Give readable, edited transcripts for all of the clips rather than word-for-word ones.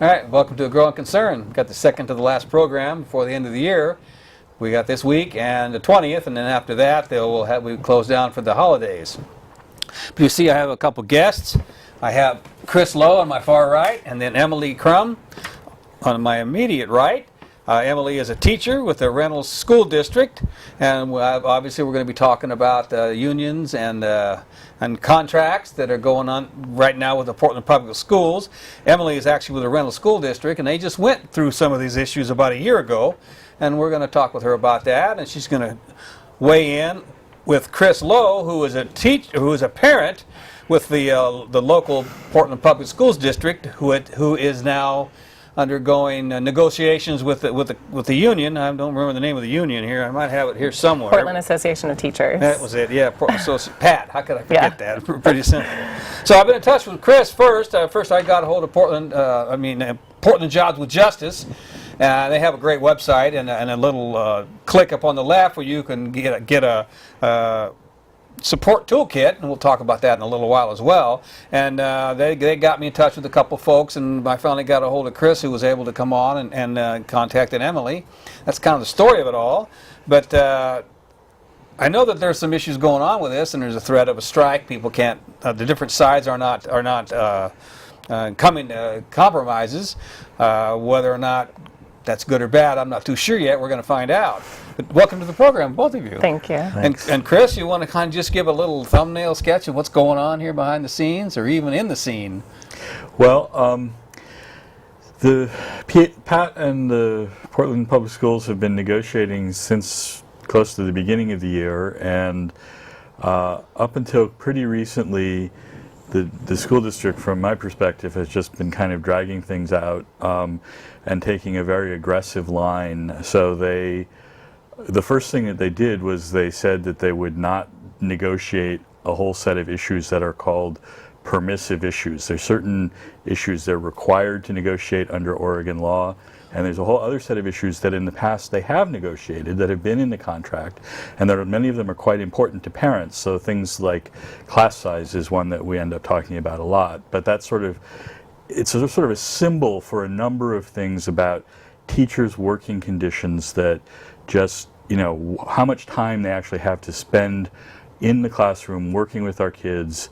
All right, welcome to A Growing Concern. We've got the second to the last program before the end of the year. We got this week and the 20th, and then after that we close down for the holidays. But you see I have a couple guests. I have Chris Lowe on my far right, and then Emily Crum on my immediate right. Emily is a teacher with the Reynolds School District, and obviously we're going to be talking about unions and contracts that are going on right now with the Portland Public Schools. Emily is actually with the Reynolds School District, and they just went through some of these issues about a year ago, and we're going to talk with her about that, and she's going to weigh in with Chris Lowe, who is a parent with the local Portland Public Schools District, who is now undergoing negotiations with the union. I don't remember the name of the union here. I might have it here somewhere. Portland Association of Teachers. That was it, yeah. Pat, how could I forget that? Pretty simple. So I've been in touch with Chris first. First I got a hold of Portland Jobs with Justice. They have a great website and a little click up on the left where you can get a support toolkit, and we'll talk about that in a little while as well. And they got me in touch with a couple folks, and I finally got a hold of Chris, who was able to come on and contacted Emily. That's kind of the story of it all. But I know that there's some issues going on with this, and there's a threat of a strike. People can't. The different sides are not coming to compromises. Whether or not that's good or bad, I'm not too sure yet. We're going to find out. But welcome to the program, both of you. Thank you. And Chris, you want to kind of just give a little thumbnail sketch of what's going on here behind the scenes, or even in the scene? Well, Pat and the Portland Public Schools have been negotiating since close to the beginning of the year, and up until pretty recently, the school district, from my perspective, has just been kind of dragging things out and taking a very aggressive line. So the first thing that they did was they said that they would not negotiate a whole set of issues that are called permissive issues. There's certain issues they're required to negotiate under Oregon law, and there's a whole other set of issues that in the past they have negotiated that have been in the contract, and many of them are quite important to parents. So things like class size is one that we end up talking about a lot, but it's sort of a symbol for a number of things about teachers' working conditions, that just, how much time they actually have to spend in the classroom working with our kids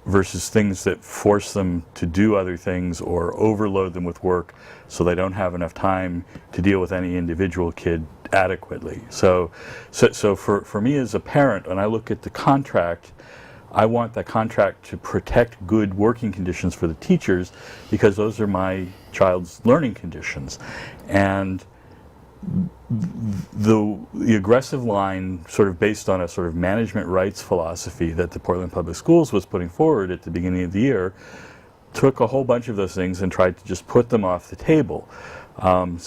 versus things that force them to do other things or overload them with work so they don't have enough time to deal with any individual kid adequately. So for me as a parent, when I look at the contract, I want that contract to protect good working conditions for the teachers, because those are my child's learning conditions. And the aggressive line, sort of based on a sort of management rights philosophy that the Portland Public Schools was putting forward at the beginning of the year, took a whole bunch of those things and tried to just put them off the table. And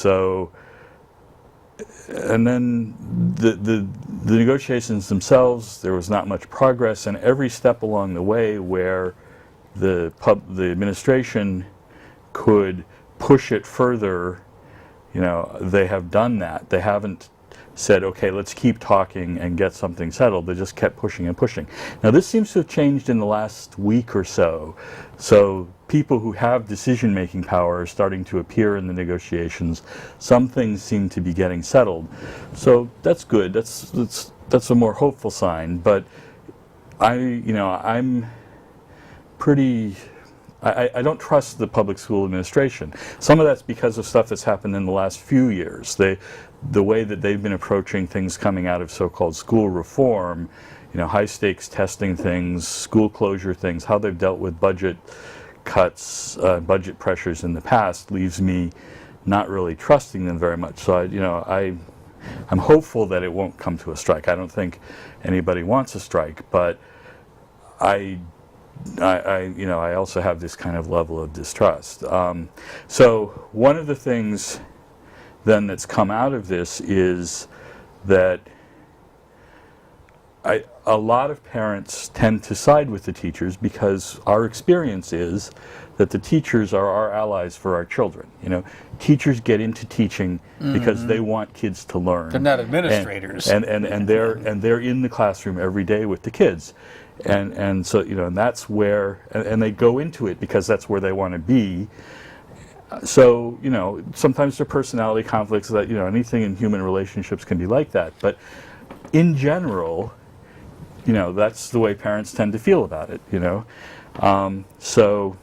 then the negotiations themselves, there was not much progress, and every step along the way where the administration could push it further, they have done that. They haven't said, okay, let's keep talking and get something settled. They just kept pushing and pushing. Now this seems to have changed in the last week or so. So people who have decision-making power are starting to appear in the negotiations. Some things seem to be getting settled. So that's good. That's a more hopeful sign. But I'm pretty. I don't trust the public school administration. Some of that's because of stuff that's happened in the last few years. The way that they've been approaching things coming out of so-called school reform, high stakes testing things, school closure things, how they've dealt with budget cuts, budget pressures in the past, leaves me not really trusting them very much. So I'm hopeful that it won't come to a strike. I don't think anybody wants a strike, but I also have this kind of level of distrust. So one of the things then that's come out of this is that a lot of parents tend to side with the teachers, because our experience is that the teachers are our allies for our children. Teachers get into teaching because they want kids to learn. They're not administrators. And they're in the classroom every day with the kids. And so, and that's where, and they go into it because that's where they want to be. So, you know, sometimes there are personality conflicts that, you know, anything in human relationships can be like that. But in general, you know, that's the way parents tend to feel about it, you know. So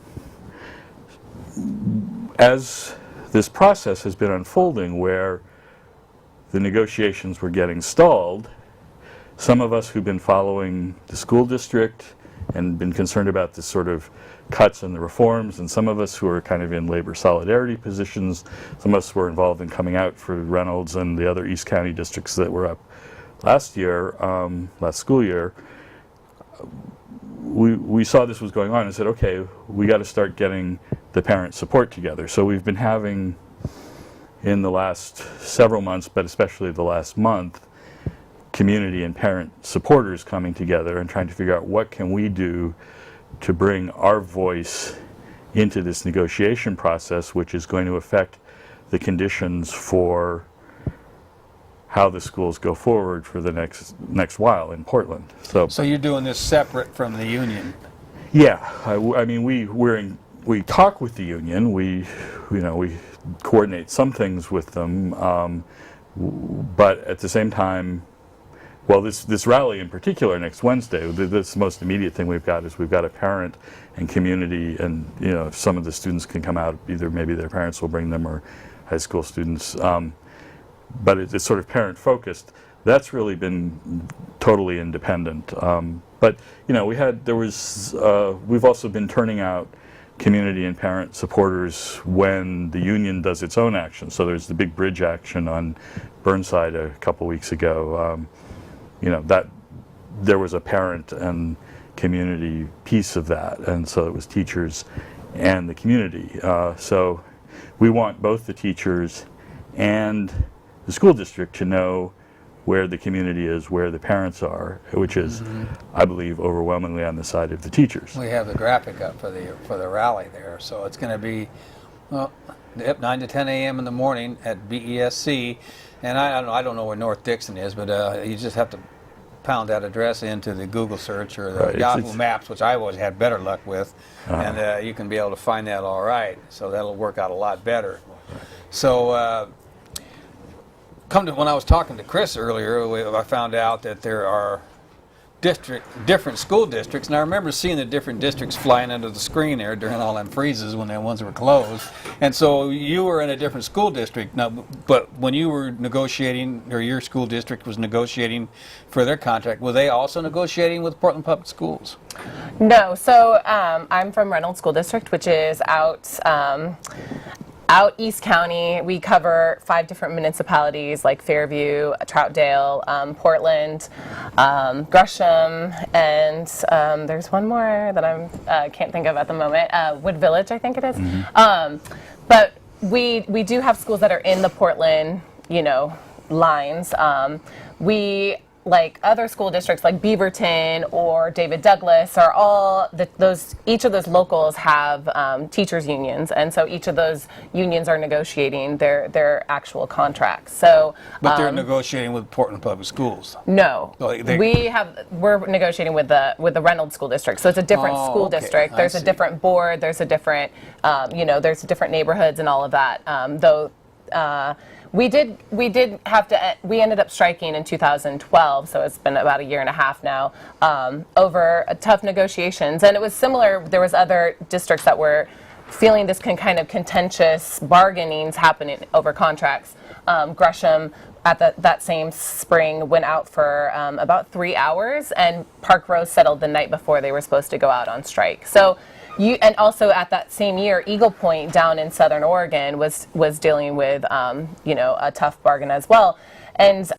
as this process has been unfolding where the negotiations were getting stalled, some of us who've been following the school district and been concerned about this sort of cuts and the reforms, and some of us who are kind of in labor solidarity positions, some of us were involved in coming out for Reynolds and the other East County districts that were up last year, last school year, we saw this was going on and said, okay, we got to start getting the parent support together. So we've been having, in the last several months, but especially the last month, community and parent supporters coming together and trying to figure out what can we do to bring our voice into this negotiation process, which is going to affect the conditions for how the schools go forward for the next while in Portland. So you're doing this separate from the union? Yeah, I mean we talk with the union. We coordinate some things with them, but at the same time, well, this rally in particular next Wednesday, this most immediate thing we've got is we've got a parent and community, and you know, if some of the students can come out, either maybe their parents will bring them or high school students, but it's sort of parent focused. That's really been totally independent. But you know, we've also been turning out community and parent supporters when the union does its own action. So there's the big bridge action on Burnside a couple weeks ago. You know, that there was a parent and community piece of that, and so it was teachers and the community. So we want both the teachers and the school district to know where the community is, where the parents are, which is, I believe, overwhelmingly on the side of the teachers. We have the graphic up for the rally there, so it's going to be 9 to 10 a.m. in the morning at BESC, and I don't know where North Dixon is, but you just have to pound that address into the Google search or the Yahoo Maps, which I always had better luck with, and you can be able to find that all right. So that'll work out a lot better. So when I was talking to Chris earlier, I found out that there are different school districts, and I remember seeing the different districts flying under the screen there during all them freezes when the ones were closed. And so you were in a different school district now, but when you were negotiating, or your school district was negotiating for their contract, were they also negotiating with Portland Public Schools? No, so I'm from Reynolds School District, which is out East County. We cover 5 different municipalities like Fairview, Troutdale, Portland, Gresham, and there's one more that I can't think of at the moment. Wood Village, I think it is. But we do have schools that are in the Portland, lines. We, like other school districts like Beaverton or David Douglas, are all each of those locals have teachers unions, and so each of those unions are negotiating their actual contracts. So, but they're negotiating with Portland Public Schools. No, we're negotiating with the Reynolds School District. So it's a different school district. There's a different board. There's a different there's different neighborhoods and all of that. We ended up striking in 2012, so it's been about a year and a half now, over tough negotiations. And it was similar, there was other districts that were feeling this kind of contentious bargainings happening over contracts. Gresham, at that same spring, went out for about 3 hours, and Park Rose settled the night before they were supposed to go out on strike. So. And also at that same year, Eagle Point down in Southern Oregon was dealing with a tough bargain as well. And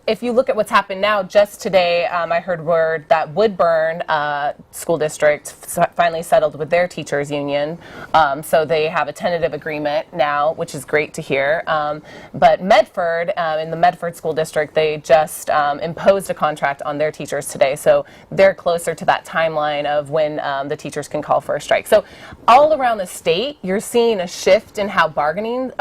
if you look at what's happened now, just today I heard word that Woodburn School District finally settled with their teachers union. So they have a tentative agreement now, which is great to hear. But Medford, in the Medford School District, they just imposed a contract on their teachers today. So they're closer to that timeline of when the teachers can call for a strike. So all around the state, you're seeing a shift in how bargains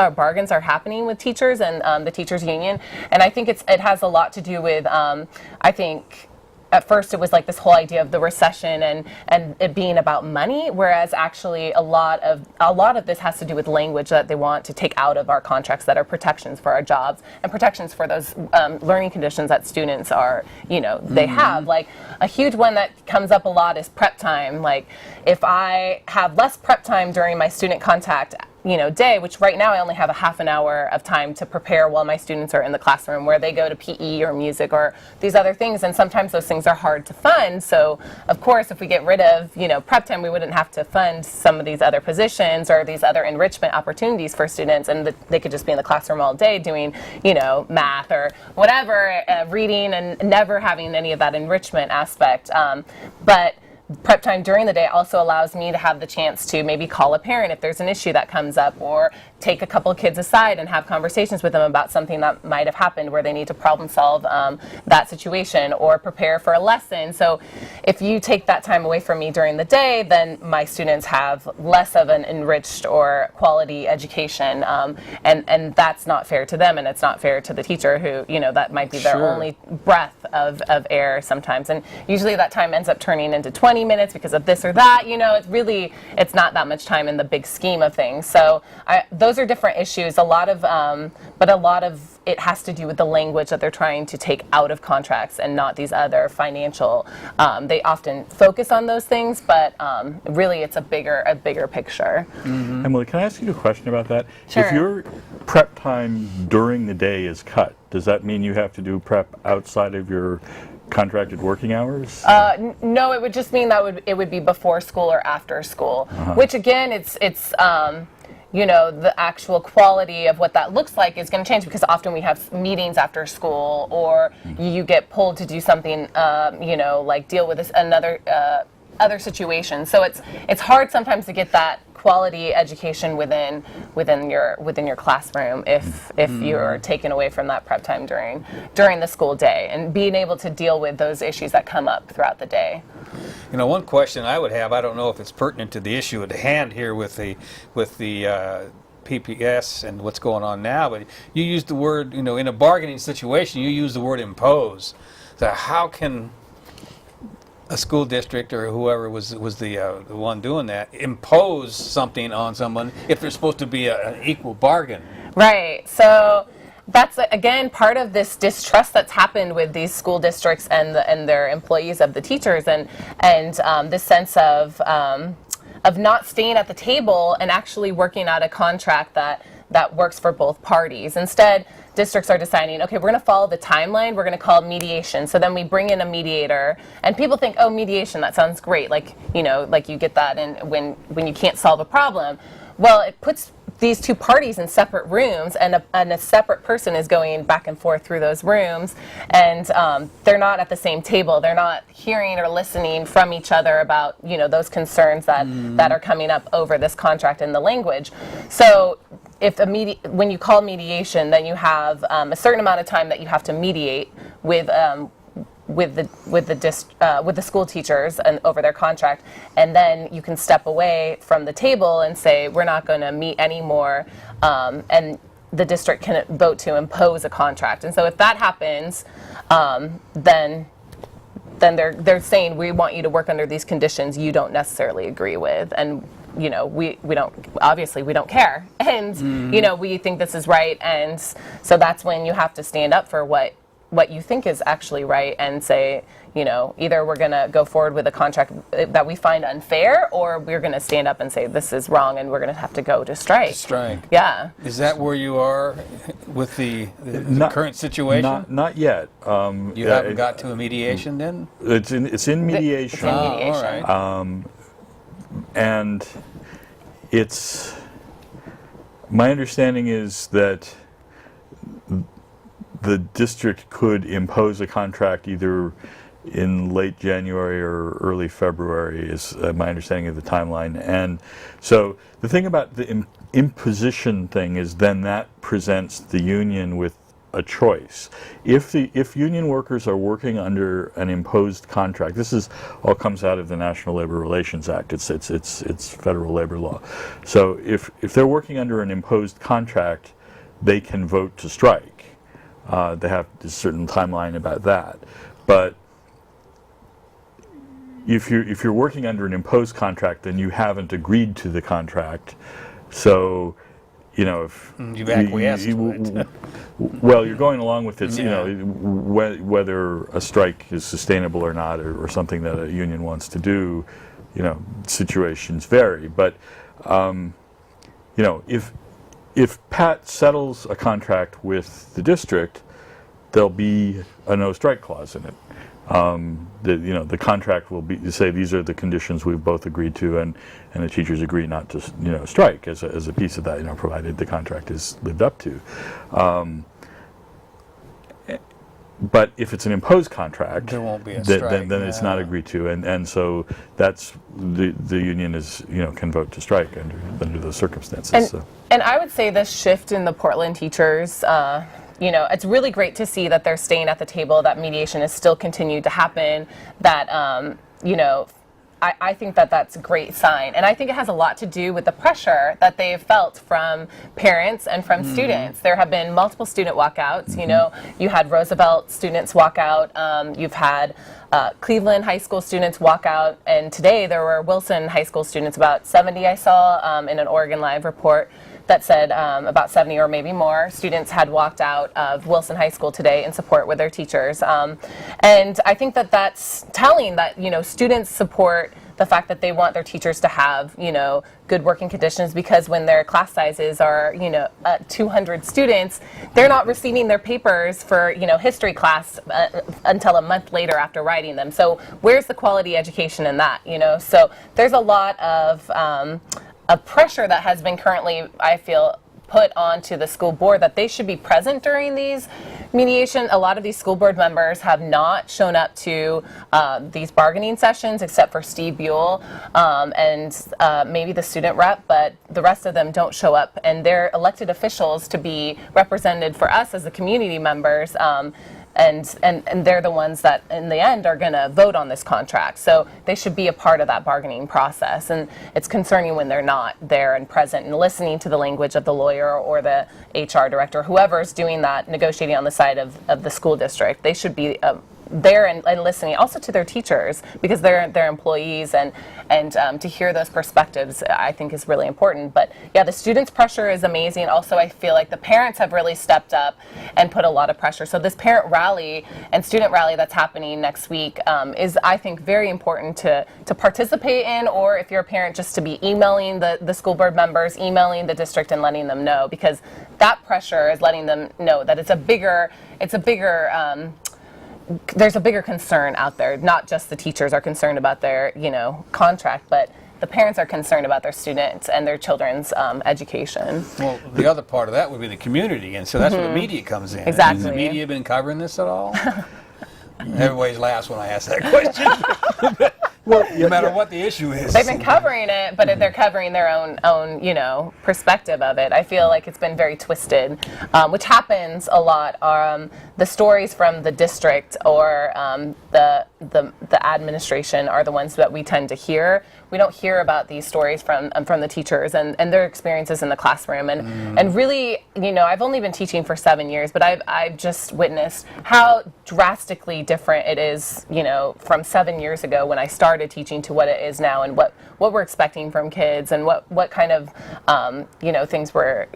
are happening with teachers and the teachers union. And I think it has a lot to do with, I think, at first it was like this whole idea of the recession and it being about money, whereas actually a lot of this has to do with language that they want to take out of our contracts that are protections for our jobs and protections for those learning conditions that students are, they have. Like a huge one that comes up a lot is prep time. Like if I have less prep time during my student contact day, which right now I only have a half an hour of time to prepare while my students are in the classroom, where they go to PE or music or these other things, and sometimes those things are hard to fund. So of course, if we get rid of prep time, we wouldn't have to fund some of these other positions or these other enrichment opportunities for students, and they could just be in the classroom all day doing math or whatever, reading, and never having any of that enrichment aspect. But prep time during the day also allows me to have the chance to maybe call a parent if there's an issue that comes up, or take a couple of kids aside and have conversations with them about something that might have happened where they need to problem solve that situation or prepare for a lesson. So if you take that time away from me during the day, then my students have less of an enriched or quality education, and that's not fair to them, and it's not fair to the teacher who, that might be their Sure. only breath of air sometimes. And usually that time ends up turning into 20 minutes because of this or that. It's not that much time in the big scheme of things. So those are different issues. But a lot of it has to do with the language that they're trying to take out of contracts and not these other financial. They often focus on those things, but really it's a bigger picture. Mm-hmm. Emily, can I ask you a question about that? Sure. If your prep time during the day is cut, does that mean you have to do prep outside of your contracted working hours? No, it would just mean that it would be before school or after school, which again, it's the actual quality of what that looks like is going to change, because often we have meetings after school, or you get pulled to do something, like deal with another other situation. So it's hard sometimes to get that quality education within your classroom if you're taken away from that prep time during the school day, and being able to deal with those issues that come up throughout the day. One question I would have, I don't know if it's pertinent to the issue at hand here with the PPS and what's going on now, but you used the word, in a bargaining situation, you use the word impose. So how can a school district or whoever was the one doing that impose something on someone if there's supposed to be an equal bargain? Right. So that's again part of this distrust that's happened with these school districts and their employees of the teachers, and this sense of not staying at the table and actually working out a contract that works for both parties. Instead, districts are deciding, okay, we're going to follow the timeline, we're going to call mediation. So then we bring in a mediator, and people think, oh, mediation, that sounds great, like you get that when you can't solve a problem. Well, it puts these two parties in separate rooms, and a separate person is going back and forth through those rooms, and they're not at the same table. They're not hearing or listening from each other about those concerns that are coming up over this contract and the language. So if when you call mediation, then you have a certain amount of time that you have to mediate with the school teachers and over their contract, and then you can step away from the table and say, we're not going to meet anymore, and the district can vote to impose a contract. And so if that happens, then they're saying, we want you to work under these conditions you don't necessarily agree with, and we don't care, and we think this is right, and so that's when you have to stand up for what you think is actually right, and say, either we're going to go forward with a contract that we find unfair, or we're going to stand up and say this is wrong, and we're going to have to go to strike. Yeah. Is that where you are with the current situation? Not yet. You haven't got to a mediation then? It's in mediation. It's in mediation. All right. And my understanding is that the district could impose a contract either in late January or early February, is my understanding of the timeline. And so the thing about the imposition thing is then that presents the union with a choice. If union workers are working under an imposed contract, this all comes out of the National Labor Relations Act. It's federal labor law. So if they're working under an imposed contract, they can vote to strike. They have a certain timeline about that. But if you're working under an imposed contract, then you haven't agreed to the contract. So, if You've acquiesced to it. well, you're going along with it. Yeah. Whether a strike is sustainable or not, or something that a union wants to do, situations vary. But if Pat settles a contract with the district, there'll be a no strike clause in it. The contract will be say these are the conditions we've both agreed to, and the teachers agree not to strike as a piece of that, provided the contract is lived up to. But if it's an imposed contract, There won't be a then strike, it's not agreed to, and so that's the union is can vote to strike under those circumstances. And I would say this shift in the Portland teachers, it's really great to see that they're staying at the table, that mediation has still continued to happen, that, I think that that's a great sign. And I think it has a lot to do with the pressure that they've felt from parents and from students. There have been multiple student walkouts. You had Roosevelt students walk out. You've had Cleveland high school students walk out. And today there were Wilson high school students, about 70 I saw in an Oregon Live report that said about 70 or maybe more students had walked out of Wilson High School today in support with their teachers. And I think that that's telling that, students support the fact that they want their teachers to have, good working conditions, because when their class sizes are, 200 students, they're not receiving their papers for, history class until a month later after writing them. So where's the quality education in that, So there's a lot of pressure that has been currently, I feel, put onto the school board that they should be present during these mediation. A lot of these school board members have not shown up to these bargaining sessions, except for Steve Buell and maybe the student rep, but the rest of them don't show up, and they're elected officials to be represented for us as the community members. And they're the ones that in the end are going to vote on this contract. So they should be a part of that bargaining process. And it's concerning when they're not there and present and listening to the language of the lawyer or the HR director, whoever's doing that negotiating on the side of the school district. They should be there and listening also to their teachers, because they're their employees, and to hear those perspectives I think is really important. But yeah, the students' pressure is amazing. Also, I feel like the parents have really stepped up and put a lot of pressure. So this parent rally and student rally that's happening next week is, I think, very important to participate in, or if you're a parent, just to be emailing the school board members, emailing the district and letting them know, because that pressure is letting them know that there's a bigger concern out there. Not just the teachers are concerned about their, contract, but the parents are concerned about their students and their children's education. Well, the other part of that would be the community, and so that's where the media comes in. Exactly. Has the media been covering this at all? Everybody's laughs when I ask that question. Well, no matter what the issue is. They've been covering it, but they're covering their own, perspective of it. I feel like it's been very twisted, which happens a lot. The stories from the district or the administration are the ones that we tend to hear. We don't hear about these stories from the teachers and their experiences in the classroom. And really, I've only been teaching for 7 years, but I've just witnessed how drastically different it is, from 7 years ago when I started teaching to what it is now, and what we're expecting from kids, and what kind of things we're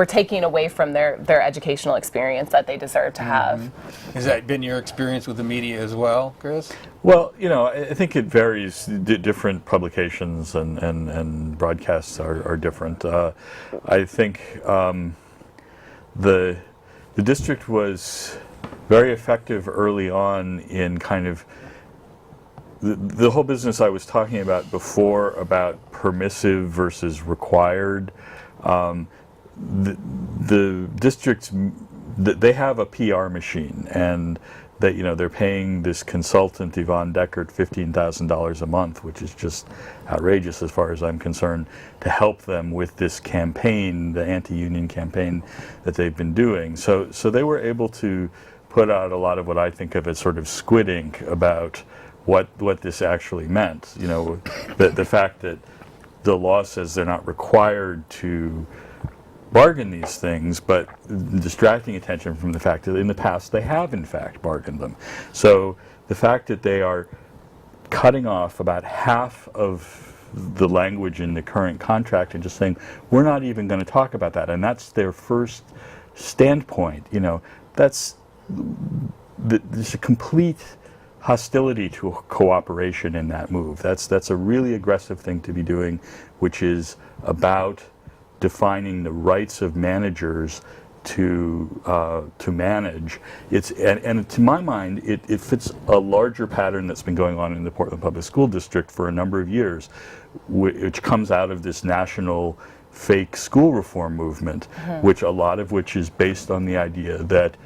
taking away from their educational experience that they deserve to have. Has that been your experience with the media as well, Chris? Well, I think it varies. Different publications and broadcasts are different. I think the district was very effective early on in kind of the whole business I was talking about before, about permissive versus required. The districts, they have a PR machine, and that they're paying this consultant, Yvonne Deckert, $15,000 a month, which is just outrageous as far as I'm concerned, to help them with this campaign, the anti-union campaign that they've been doing. So they were able to put out a lot of what I think of as sort of squid ink about what this actually meant. The fact that the law says they're not required to bargain these things, but distracting attention from the fact that in the past they have in fact bargained them. So the fact that they are cutting off about half of the language in the current contract and just saying, we're not even going to talk about that. And that's their first standpoint. There's a complete hostility to cooperation in that move. That's a really aggressive thing to be doing, which is about defining the rights of managers to manage. And to my mind, it fits a larger pattern that's been going on in the Portland Public School District for a number of years, which comes out of this national fake school reform movement, which a lot of which is based on the idea that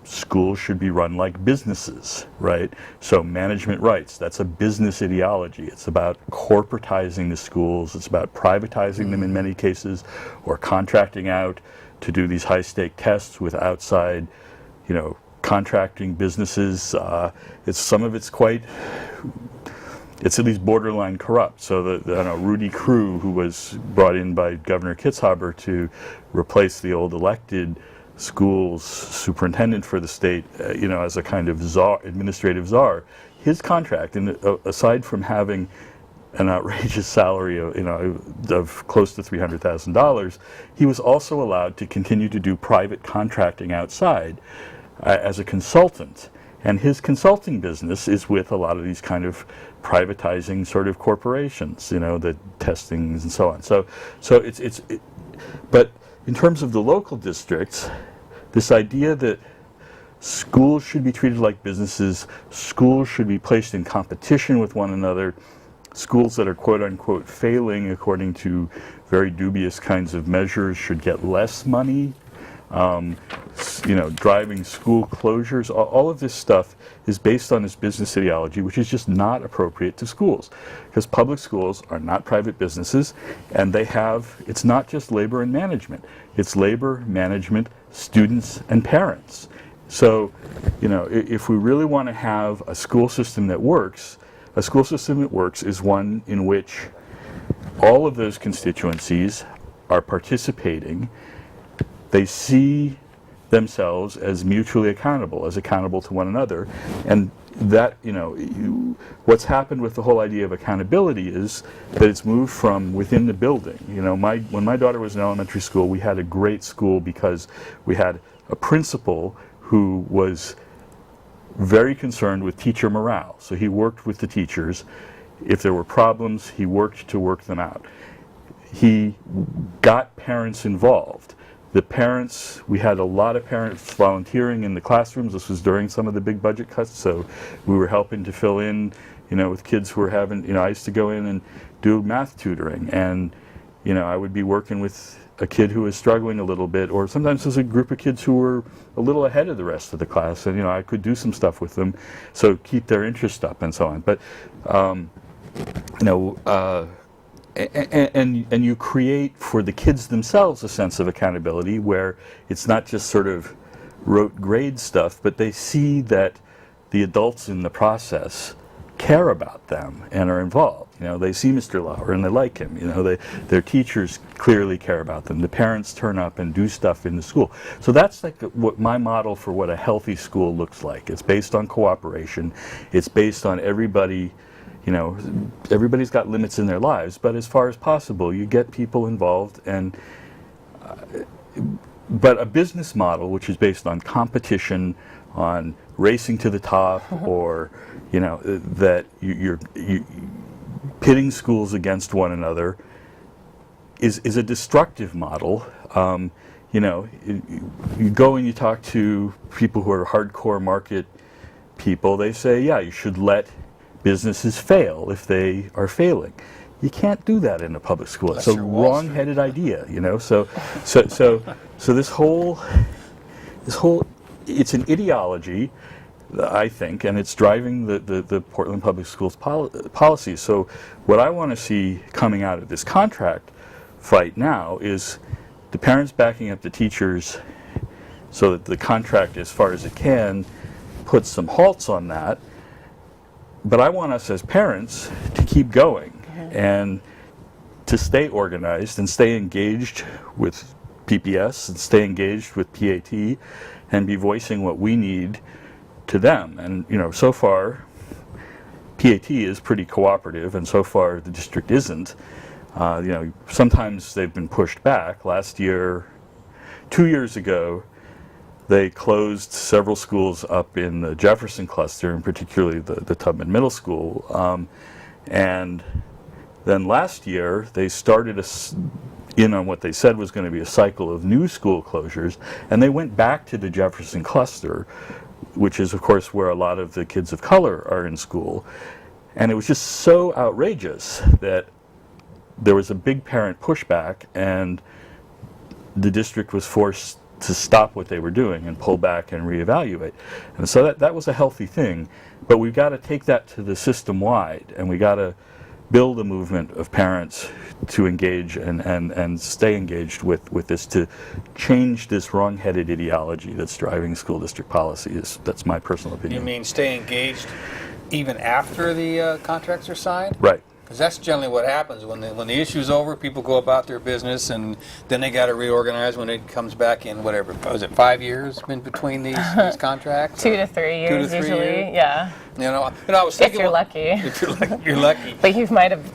schools should be run like businesses, right? So management rights, that's a business ideology. It's about corporatizing the schools. It's about privatizing them in many cases, or contracting out to do these high-stake tests with outside, contracting businesses. Some of it's at least borderline corrupt. So Rudy Crew, who was brought in by Governor Kitzhaber to replace the old elected schools superintendent for the state, as a kind of administrative czar, his contract, and aside from having an outrageous salary of close to $300,000, he was also allowed to continue to do private contracting outside as a consultant. And his consulting business is with a lot of these kind of privatizing sort of corporations, the testings and so on. But in terms of the local districts, this idea that schools should be treated like businesses, schools should be placed in competition with one another, schools that are quote unquote failing according to very dubious kinds of measures should get less money, driving school closures, all of this stuff is based on this business ideology, which is just not appropriate to schools, because public schools are not private businesses, and it's not just labor and management, it's labor, management, students, and parents. So, if we really want to have a school system that works, is one in which all of those constituencies are participating. They see themselves as mutually accountable, as accountable to one another. And that, what's happened with the whole idea of accountability is that it's moved from within the building. When my daughter was in elementary school, we had a great school because we had a principal who was very concerned with teacher morale. So he worked with the teachers. If there were problems, he worked to work them out. He got parents involved. The parents, we had a lot of parents volunteering in the classrooms. This was during some of the big budget cuts, so we were helping to fill in, with kids who were having, I used to go in and do math tutoring, and, I would be working with a kid who was struggling a little bit, or sometimes there's a group of kids who were a little ahead of the rest of the class, and, I could do some stuff with them, so keep their interest up and so on. But, and you create for the kids themselves a sense of accountability where it's not just sort of rote grade stuff, but they see that the adults in the process care about them and are involved. They see Mr. Lauer and they like him. Their teachers clearly care about them. The parents turn up and do stuff in the school. So that's like what my model for what a healthy school looks like. It's based on cooperation. It's based on everybody. Everybody's got limits in their lives, but as far as possible, you get people involved. But a business model which is based on competition, on racing to the top, or that you're pitting schools against one another, is a destructive model. You go and you talk to people who are hardcore market people. They say, yeah, you should let businesses fail if they are failing. You can't do that in a public school. It's a wrong-headed idea, So this whole, it's an ideology, I think, and it's driving the Portland Public Schools policies. So what I want to see coming out of this contract fight now is the parents backing up the teachers so that the contract, as far as it can, puts some halts on that. But I want us as parents to keep going and to stay organized and stay engaged with PPS and stay engaged with PAT and be voicing what we need to them. And so far PAT is pretty cooperative, and so far the district isn't. Sometimes they've been pushed back. Last year, 2 years ago, they closed several schools up in the Jefferson cluster, and particularly the Tubman Middle School. And then last year, they started in on what they said was going to be a cycle of new school closures, and they went back to the Jefferson cluster, which is, of course, where a lot of the kids of color are in school. And it was just so outrageous that there was a big parent pushback, and the district was forced to stop what they were doing and pull back and reevaluate. And so that was a healthy thing, but we've got to take that to the system-wide, and we got to build a movement of parents to engage and stay engaged with this, to change this wrong-headed ideology that's driving school district policy. That's my personal opinion. You mean stay engaged even after the contracts are signed? Right. Because that's generally what happens. When the issue's over, people go about their business, and then they got to reorganize when it comes back in, whatever, was it 5 years in between these contracts? 2 to 3 years 2 to 3 usually, years? yeah. I was thinking... If you're lucky. If you're lucky. But you might have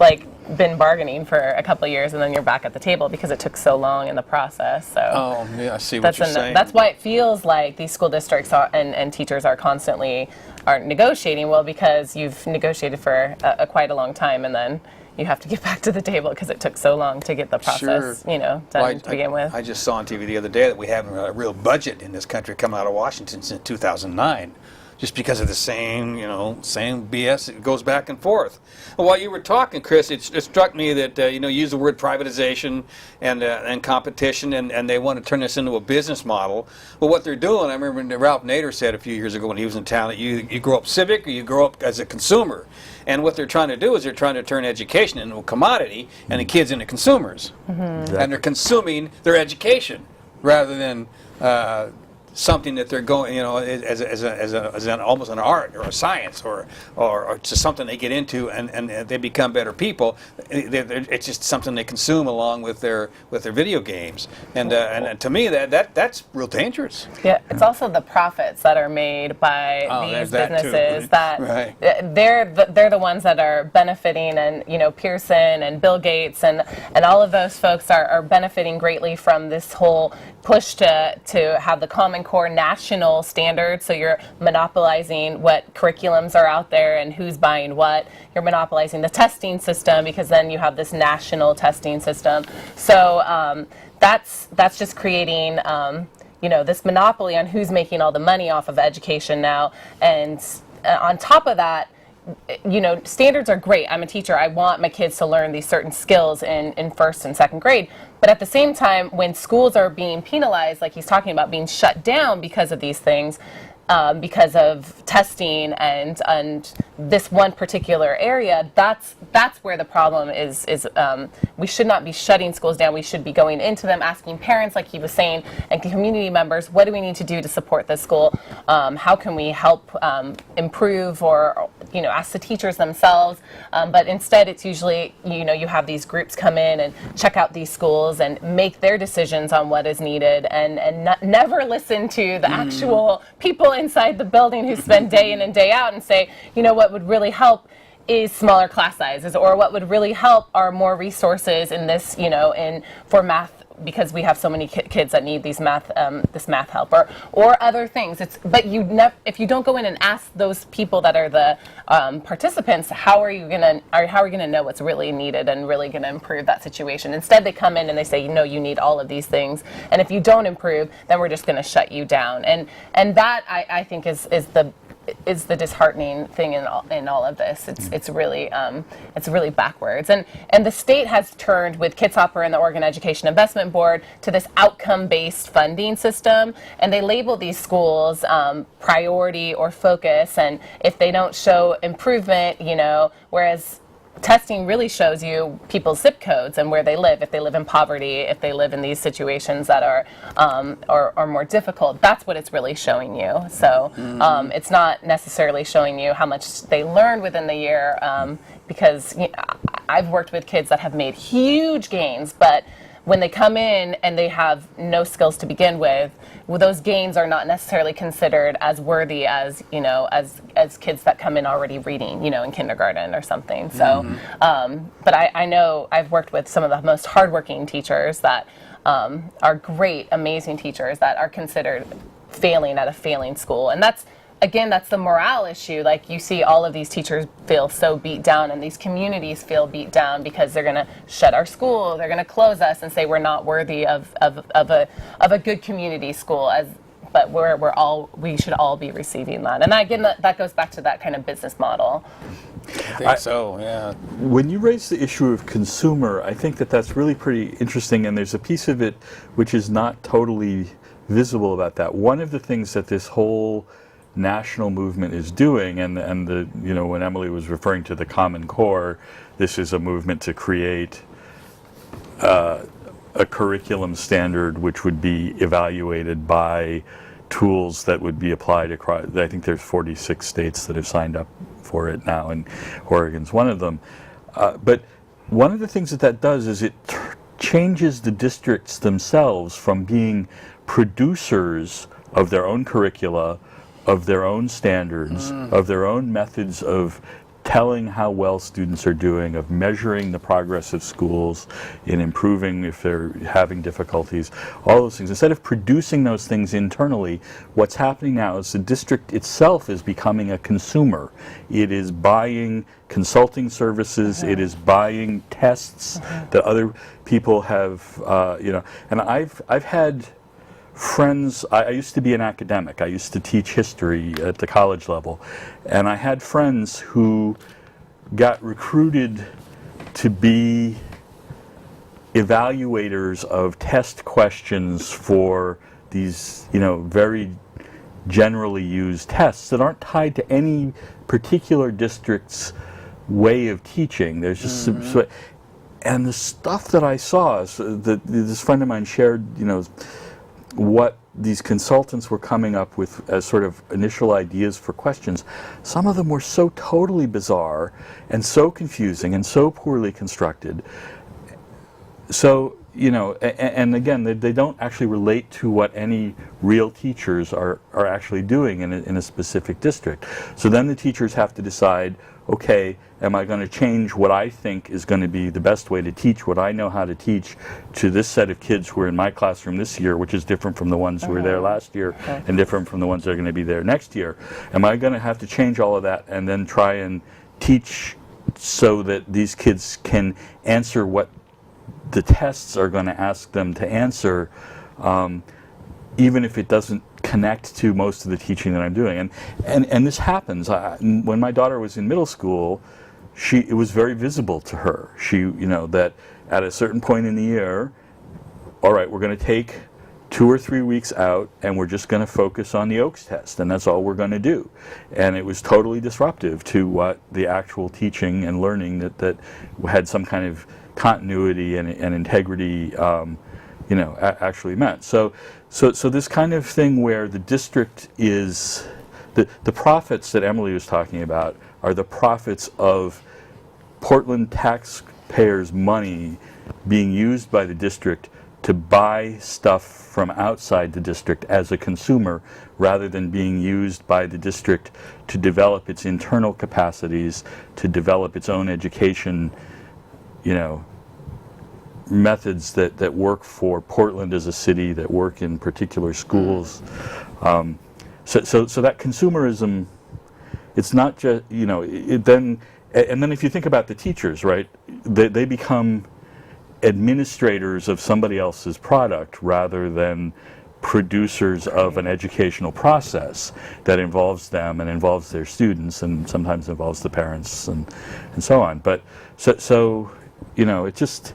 been bargaining for a couple of years, and then you're back at the table because it took so long in the process. So oh, yeah, I see what you're saying. That's why it feels like these school districts and teachers are constantly negotiating. Well, because you've negotiated for quite a long time, and then you have to get back to the table because it took so long to get the process, done to begin with. I just saw on TV the other day that we haven't a real budget in this country coming out of Washington since 2009. Just because of the same BS, it goes back and forth. Well, while you were talking, Chris, it struck me that you use the word privatization and competition, and they want to turn this into a business model. Well, what they're doing, I remember Ralph Nader said a few years ago when he was in town that you grow up civic or you grow up as a consumer. And what they're trying to do is they're trying to turn education into a commodity and the kids into consumers. Mm-hmm. Exactly. And they're consuming their education rather than something that they're going, as almost an art or a science or just something they get into and they become better people. It's just something they consume along with their video games, and to me that's real dangerous. Yeah, it's also the profits that are made by these businesses that right. They're the ones that are benefiting, and Pearson and Bill Gates and all of those folks are benefiting greatly from this whole push to have the Common Core national standards. So you're monopolizing what curriculums are out there and who's buying what. You're monopolizing the testing system because then you have this national testing system. So that's just creating this monopoly on who's making all the money off of education now. And on top of that, standards are great. I'm a teacher. I want my kids to learn these certain skills in first and second grade. But at the same time, when schools are being penalized, like he's talking about being shut down because of these things, because of testing and this one particular area, that's where the problem is. We should not be shutting schools down. We should be going into them, asking parents, like he was saying, and community members, what do we need to do to support this school? How can we help improve, or ask the teachers themselves? But instead, it's usually you have these groups come in and check out these schools and make their decisions on what is needed, and never listen to the actual people inside the building who spend day in and day out and say, what would really help is smaller class sizes, or what would really help are more resources in this, for math, because we have so many kids that need these this math help, or other things. But if you don't go in and ask those people that are the participants, how are you gonna know what's really needed and really gonna improve that situation? Instead, they come in and they say, you need all of these things, and if you don't improve, then we're just gonna shut you down. And that I think is the disheartening thing in all of this. It's really backwards. And the state has turned, with Kitzhoffer and the Oregon Education Investment Board, to this outcome-based funding system, and they label these schools priority or focus, and if they don't show improvement, whereas testing really shows you people's zip codes and where they live, if they live in poverty, if they live in these situations that are more difficult. That's what it's really showing you. So it's not necessarily showing you how much they learned within the year, because I've worked with kids that have made huge gains, but when they come in and they have no skills to begin with, well, those gains are not necessarily considered as worthy as, as kids that come in already reading, in kindergarten or something. So, but I know I've worked with some of the most hardworking teachers that are great, amazing teachers that are considered failing at a failing school. And that's the morale issue. Like, you see all of these teachers feel so beat down, and these communities feel beat down because they're going to shut our school, they're going to close us and say we're not worthy of a good community school, but we should all be receiving that. And again, that goes back to that kind of business model. I think so, yeah. When you raise the issue of consumer, I think that's really pretty interesting, and there's a piece of it which is not totally visible about that. One of the things that this whole national movement is doing, and the when Emily was referring to the Common Core, this is a movement to create a curriculum standard which would be evaluated by tools that would be applied across. I think there's 46 states that have signed up for it now, and Oregon's one of them. But one of the things that does is it changes the districts themselves from being producers of their own curricula, of their own standards, of their own methods of telling how well students are doing, of measuring the progress of schools, in improving if they're having difficulties, all those things. Instead of producing those things internally, what's happening now is the district itself is becoming a consumer. It is buying consulting services, it is buying tests that other people have, and I've had friends. I used to be an academic. I used to teach history at the college level, and I had friends who got recruited to be evaluators of test questions for these, very generally used tests that aren't tied to any particular district's way of teaching. There's just and the stuff that I saw, this friend of mine shared, what these consultants were coming up with as sort of initial ideas for questions. Some of them were so totally bizarre and so confusing and so poorly constructed. So, and again, they don't actually relate to what any real teachers are actually doing in a specific district. So then the teachers have to decide, okay, am I going to change what I think is going to be the best way to teach what I know how to teach to this set of kids who are in my classroom this year, which is different from the ones who were there last year and different from the ones that are going to be there next year? Am I going to have to change all of that and then try and teach so that these kids can answer what the tests are going to ask them to answer, even if it doesn't connect to most of the teaching that I'm doing? And this happens. When my daughter was in middle school, it was very visible to her. That at a certain point in the year, all right, we're going to take 2 or 3 weeks out and we're just going to focus on the Oaks test, and that's all we're going to do. And it was totally disruptive to what the actual teaching and learning that had some kind of continuity and integrity actually meant. So this kind of thing where the district is, the profits that Emily was talking about are the profits of Portland taxpayers' money being used by the district to buy stuff from outside the district as a consumer, rather than being used by the district to develop its internal capacities, to develop its own education, methods that work for Portland as a city, that work in particular schools. So that consumerism, it's not just, and then if you think about the teachers, right, they become administrators of somebody else's product rather than producers of an educational process that involves them and involves their students and sometimes involves the parents and so on. But so it just,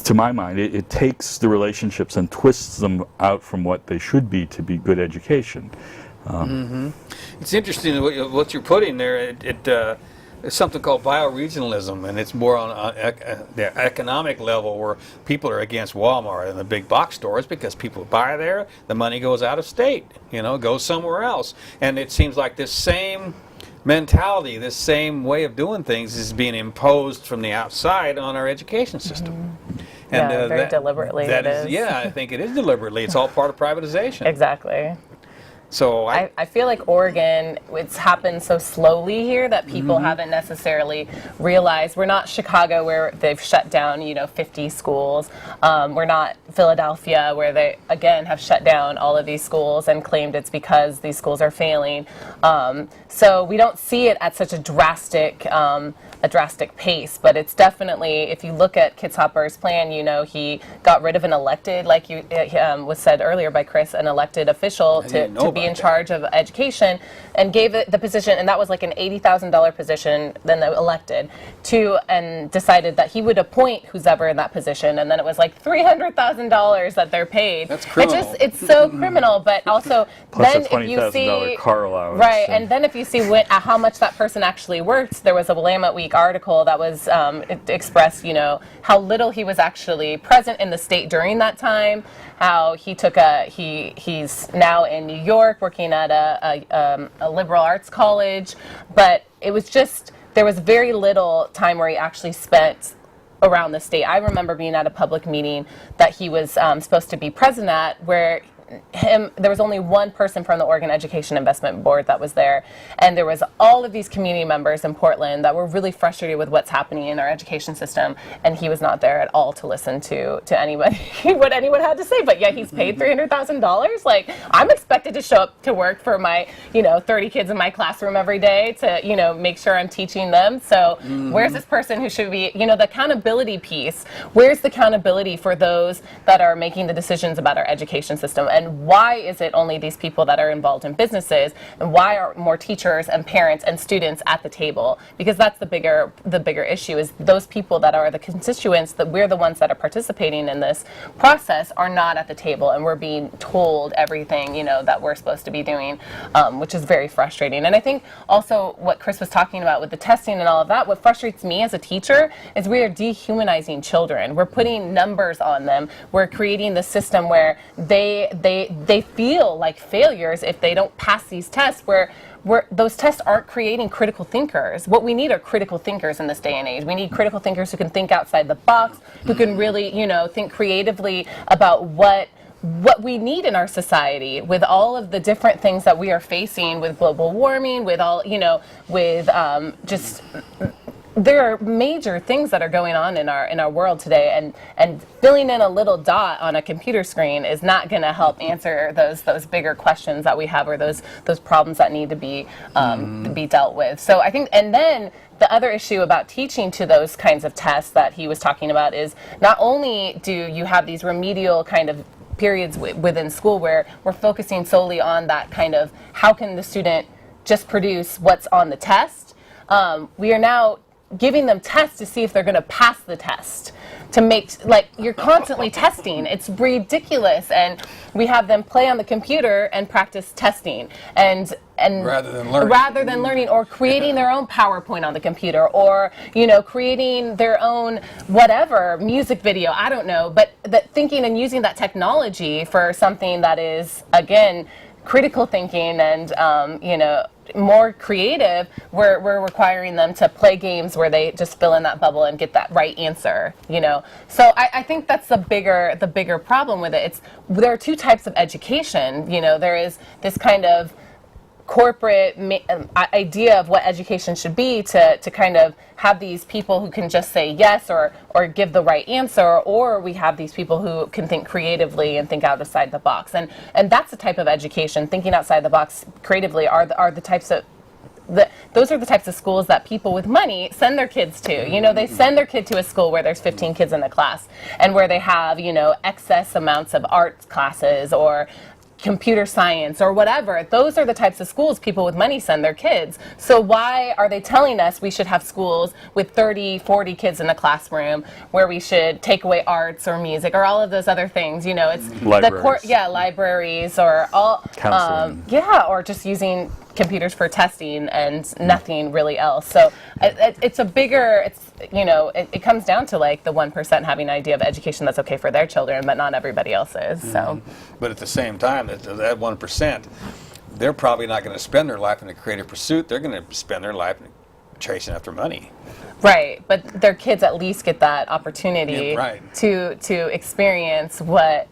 to my mind, it takes the relationships and twists them out from what they should be to be good education. It's interesting what you're putting there. It's something called bioregionalism, and it's more on the economic level, where people are against Walmart and the big box stores because people buy there, the money goes out of state, goes somewhere else. And it seems like this same mentality, this same way of doing things is being imposed from the outside on our education system. And Yeah, very deliberately that it is, is. yeah, I think it is deliberately. It's all part of privatization. Exactly. So I feel like Oregon, it's happened so slowly here that people haven't necessarily realized. We're not Chicago where they've shut down, 50 schools. We're not Philadelphia where they, again, have shut down all of these schools and claimed it's because these schools are failing. So we don't see it at such a drastic pace, but it's definitely, if you look at Kitzhaber's plan, he got rid of an elected, like was said earlier by Chris, an elected official to be in charge of education, and gave it the position, and that was like an $80,000 position, then elected, and decided that he would appoint who's ever in that position, and then it was like $300,000 that they're paid. That's criminal. It's so criminal, but also Plus then a if you see $20,000 car allowance. right, and then if you see how much that person actually worked, there was a Willamette Week article that was it expressed, how little he was actually present in the state during that time. How he took he's now in New York working at a liberal arts college, but it was just there was very little time where he actually spent around the state. I remember being at a public meeting that he was supposed to be present at, where there was only one person from the Oregon Education Investment Board that was there, and there was all of these community members in Portland that were really frustrated with what's happening in our education system, and he was not there at all to listen to anybody what anyone had to say. But yet he's paid $300,000. Like, I'm expected to show up to work for my 30 kids in my classroom every day to make sure I'm teaching them. So where's this person who should be the accountability piece? Where's the accountability for those that are making the decisions about our education system? And why is it only these people that are involved in businesses? And why are more teachers and parents and students at the table? Because that's the bigger issue, is those people that are the constituents, that we're the ones that are participating in this process, are not at the table, and we're being told everything that we're supposed to be doing, which is very frustrating. And I think also what Chris was talking about with the testing and all of that, what frustrates me as a teacher is we are dehumanizing children. We're putting numbers on them. We're creating the system where they feel like failures if they don't pass these tests, where those tests aren't creating critical thinkers. What we need are critical thinkers in this day and age. We need critical thinkers who can think outside the box, who can really, think creatively about what we need in our society, with all of the different things that we are facing with global warming, with all, with just there are major things that are going on in our world today, and filling in a little dot on a computer screen is not going to help answer those bigger questions that we have, or those problems that need to be dealt with. So I think, and then the other issue about teaching to those kinds of tests that he was talking about is not only do you have these remedial kind of periods within school where we're focusing solely on that kind of how can the student just produce what's on the test, we are now giving them tests to see if they're going to pass the test, to make, like, you're constantly testing. It's ridiculous. And we have them play on the computer and practice testing, and rather than learning, or creating their own PowerPoint on the computer, or creating their own whatever music video, I don't know, but that thinking and using that technology for something that is, again, critical thinking and more creative, we're requiring them to play games where they just fill in that bubble and get that right answer, So I think that's the bigger problem with it. There are two types of education. There is this kind of corporate idea of what education should be, to kind of have these people who can just say yes or give the right answer, or we have these people who can think creatively and think outside the box, and that's the type of education, thinking outside the box creatively, are the types of those are the types of schools that people with money send their kids to. They send their kid to a school where there's 15 kids in a class, and where they have excess amounts of art classes or computer science or whatever. Those are the types of schools people with money send their kids. So why are they telling us we should have schools with 30, 40 kids in a classroom, where we should take away arts or music or all of those other things? It's libraries. Libraries, or all counseling. or just using computers for testing and nothing really else. So it's a bigger, it comes down to like the 1% having an idea of education that's okay for their children, but not everybody else is. So, but at the same time, that 1%, they're probably not going to spend their life in a creative pursuit. They're going to spend their life chasing after money. Right, but their kids at least get that opportunity Yeah, right. to experience what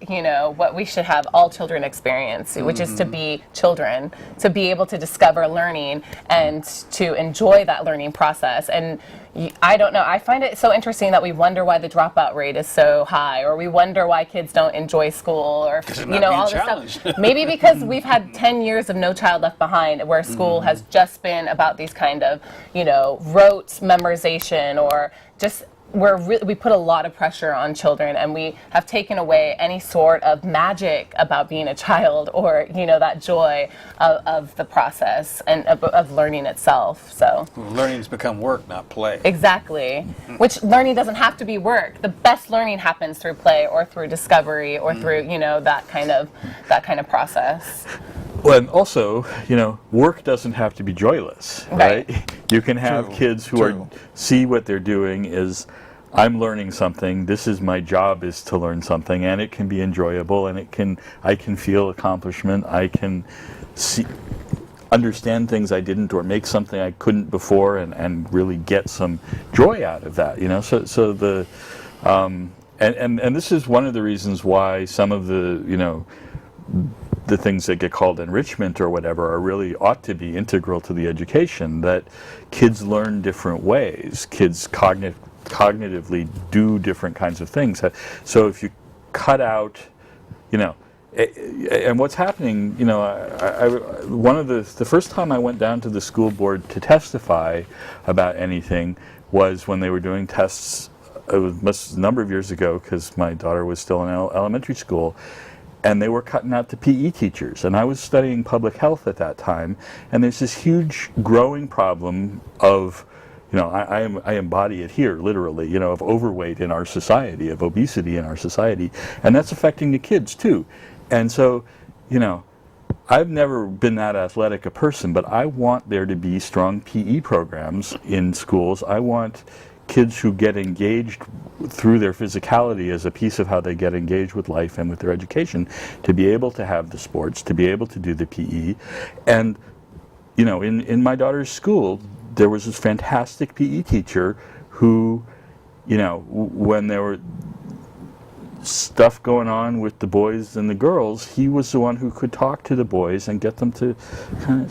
what we should have all children experience, which is to be children, to be able to discover learning and to enjoy that learning process. And I don't know, I find it so interesting that we wonder why the dropout rate is so high, or we wonder why kids don't enjoy school, or all this stuff. Maybe because we've had 10 years of No Child Left Behind, where school has just been about these kind of rote memorization, or just we put a lot of pressure on children, and we have taken away any sort of magic about being a child, or that joy of the process and of learning itself. So Learning's become work, not play. exactly, which learning doesn't have to be work. The best learning happens through play, or through discovery, or through that kind of process. Well, and also, work doesn't have to be joyless, right? You can have kids who see what they're doing is, I'm learning something. This is my job, is to learn something, and it can be enjoyable, and I can feel accomplishment. I can understand things I didn't, or make something I couldn't before, and really get some joy out of that. So the and this is one of the reasons why some of the things that get called enrichment or whatever really ought to be integral to the education, that kids learn different ways. Kids cognitively do different kinds of things. So if you cut out, and what's happening, one of the first time I went down to the school board to testify about anything was when they were doing tests. It was a number of years ago, because my daughter was still in elementary school, and they were cutting out the PE teachers. And I was studying public health at that time, and there's this huge growing problem of, I embody it here, literally, of overweight in our society, of obesity in our society, and that's affecting the kids too. And so, I've never been that athletic a person, but I want there to be strong PE programs in schools. I want kids who get engaged through their physicality as a piece of how they get engaged with life and with their education, to be able to have the sports, to be able to do the PE. And, in my daughter's school, there was this fantastic PE teacher who, when there were stuff going on with the boys and the girls, he was the one who could talk to the boys and get them to kind of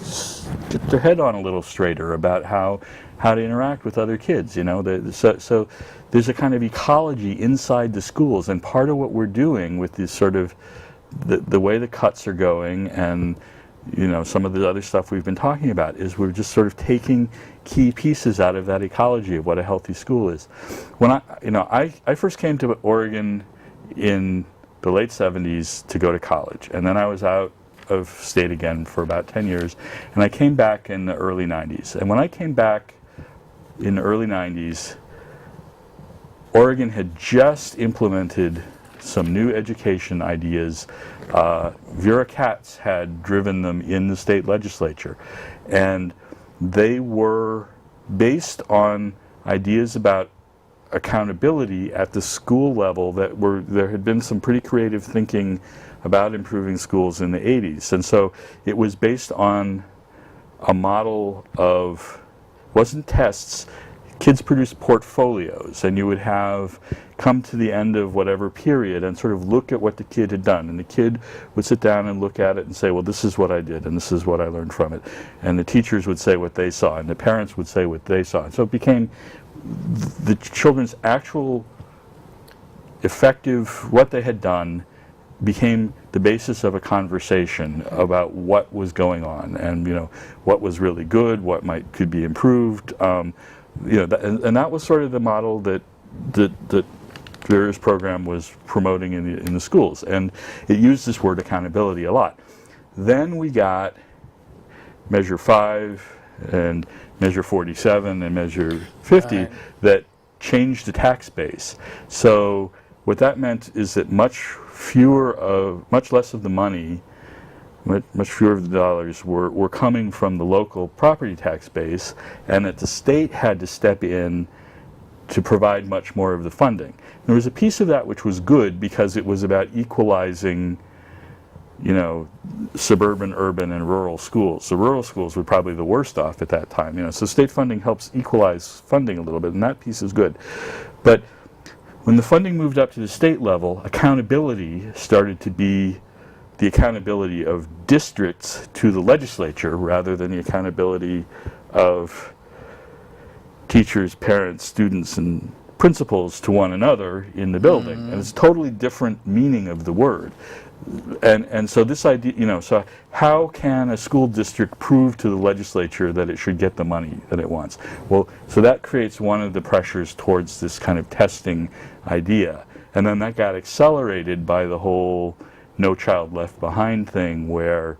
get their head on a little straighter about how to interact with other kids. So there's a kind of ecology inside the schools, and part of what we're doing with this sort of the way the cuts are going, and some of the other stuff we've been talking about, is we're just sort of taking key pieces out of that ecology of what a healthy school is. When I first came to Oregon in the late 70s to go to college, and then I was out of state again for about 10 years, and I came back in the early 90s. And when I came back in the early 90s, Oregon had just implemented some new education ideas. Vera Katz had driven them in the state legislature, and they were based on ideas about accountability at the school level there had been some pretty creative thinking about improving schools in the 80s. And so it was based on a model of, wasn't tests, kids produced portfolios, and you would have come to the end of whatever period and sort of look at what the kid had done, and the kid would sit down and look at it and say, well, this is what I did, and this is what I learned from it, and the teachers would say what they saw, and the parents would say what they saw. And so it became the children's actual effective, what they had done, became the basis of a conversation about what was going on, and what was really good, what could be improved, and that was sort of the model that Vera's program was promoting in the schools, and it used this word accountability a lot. Then we got Measure 5 and Measure 47 and Measure 50 that changed the tax base. So what that meant is that much less of the money, much fewer of the dollars were coming from the local property tax base, and that the state had to step in to provide much more of the funding. There was a piece of that which was good, because it was about equalizing suburban, urban, and rural schools. The rural schools were probably the worst off at that time. So state funding helps equalize funding a little bit, and that piece is good. But when the funding moved up to the state level, accountability started to be the accountability of districts to the legislature rather than the accountability of teachers, parents, students, and principals to one another in the building. And it's a totally different meaning of the word. And so this idea, so how can a school district prove to the legislature that it should get the money that it wants? Well, so that creates one of the pressures towards this kind of testing idea. And then that got accelerated by the whole No Child Left Behind thing, where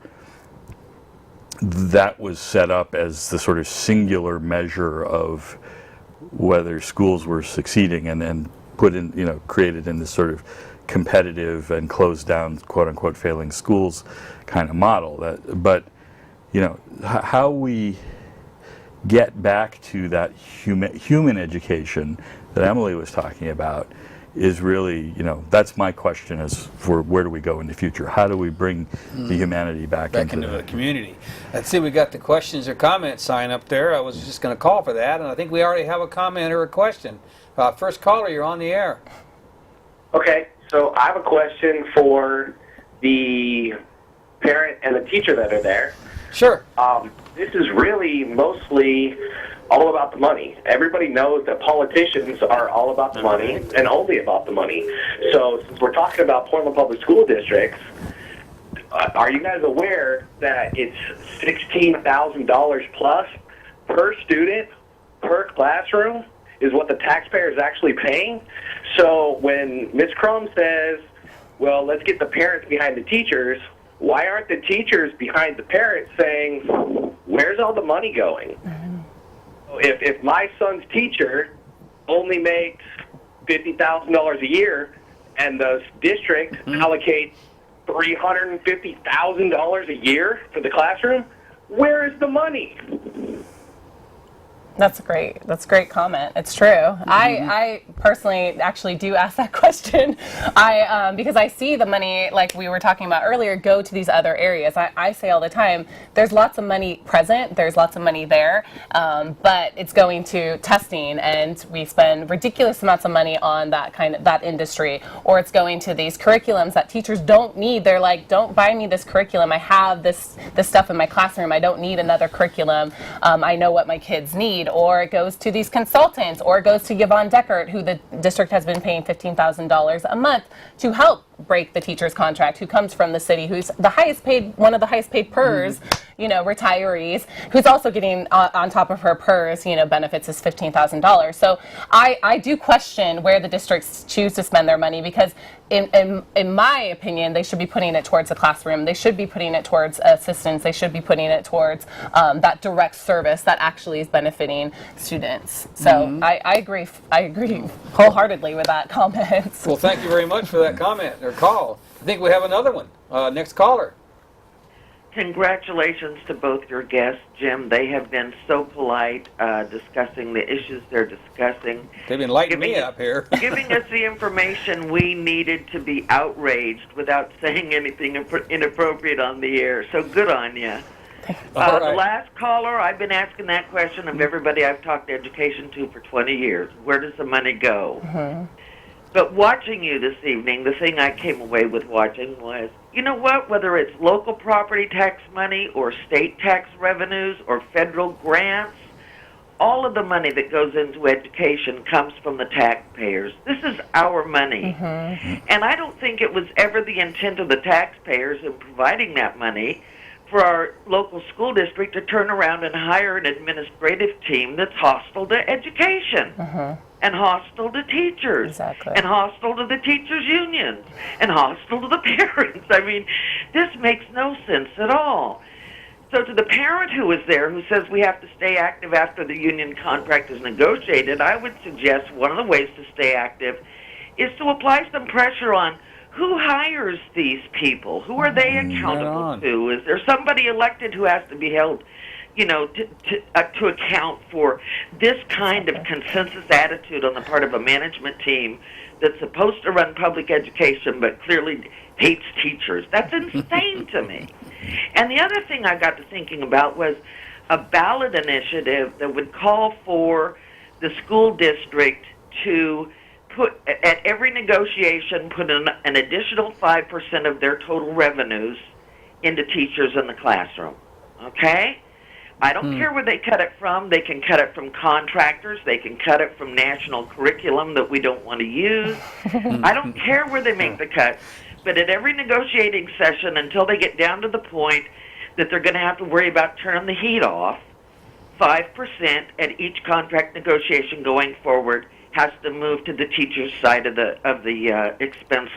that was set up as the sort of singular measure of whether schools were succeeding, and then put in, created in this sort of competitive and closed down, quote unquote, failing schools kind of model. But how we get back to that human education that Emily was talking about is really, that's my question, is for where do we go in the future? How do we bring the humanity back into the community? Let's see, we got the questions or comments sign up there. I was just going to call for that, and I think we already have a comment or a question. First caller, you're on the air. Okay, so I have a question for the parent and the teacher that are there. Sure. This is really mostly all about the money. Everybody knows that politicians are all about the money and only about the money. So since we're talking about Portland Public School Districts, are you guys aware that it's $16,000 plus per student, per classroom, is what the taxpayer is actually paying? So when Ms. Crum says, well, let's get the parents behind the teachers, why aren't the teachers behind the parents saying, where's all the money going? If my son's teacher only makes $50,000 a year and the district allocates $350,000 a year for the classroom, where is the money? That's a great comment. It's true. I personally actually do ask that question. Because I see the money, like we were talking about earlier, go to these other areas. I say all the time, there's lots of money present, there's lots of money there, but it's going to testing, and we spend ridiculous amounts of money on that industry, or it's going to these curriculums that teachers don't need. They're like, don't buy me this curriculum. I have this stuff in my classroom. I don't need another curriculum. I know what my kids need. Or it goes to these consultants, or it goes to Yvonne Deckert, who the district has been paying $15,000 a month to help break the teacher's contract, who comes from the city, who's the highest paid, one of the highest paid PERS, retirees, who's also getting on top of her PERS, benefits is $15,000. So I do question where the districts choose to spend their money, because in my opinion, they should be putting it towards the classroom. They should be putting it towards assistance. They should be putting it towards that direct service that actually is benefiting students. So I agree wholeheartedly with that comment. Well, thank you very much for that comment or call. I think we have another one. Next caller. Congratulations to both your guests, Jim. They have been so polite discussing the issues they're discussing. They've been lighting me up here. Giving us the information we needed to be outraged without saying anything inappropriate on the air. So good on you. Right. The last caller, I've been asking that question of everybody I've talked education to for 20 years. Where does the money go? But watching you this evening, the thing I came away with watching was, you know what, whether it's local property tax money or state tax revenues or federal grants, all of the money that goes into education comes from the taxpayers. This is our money. And I don't think it was ever the intent of the taxpayers in providing that money for our local school district to turn around and hire an administrative team that's hostile to education. And hostile to teachers, and hostile to the teachers' unions, and hostile to the parents. I mean, this makes no sense at all. So to the parent who is there who says we have to stay active after the union contract is negotiated, I would suggest one of the ways to stay active is to apply some pressure on who hires these people. Who are they accountable to? Is there somebody elected who has to be held to account for this kind of consensus attitude on the part of a management team that's supposed to run public education but clearly hates teachers. That's insane to me. And the other thing I got to thinking about was a ballot initiative that would call for the school district to put, at every negotiation, put an additional 5% of their total revenues into teachers in the classroom. Okay? I don't care where they cut it from. They can cut it from contractors. They can cut it from national curriculum that we don't want to use. I don't care where they make the cut. But at every negotiating session, until they get down to the point that they're going to have to worry about turning the heat off, 5% at each contract negotiation going forward has to move to the teacher's side of the expense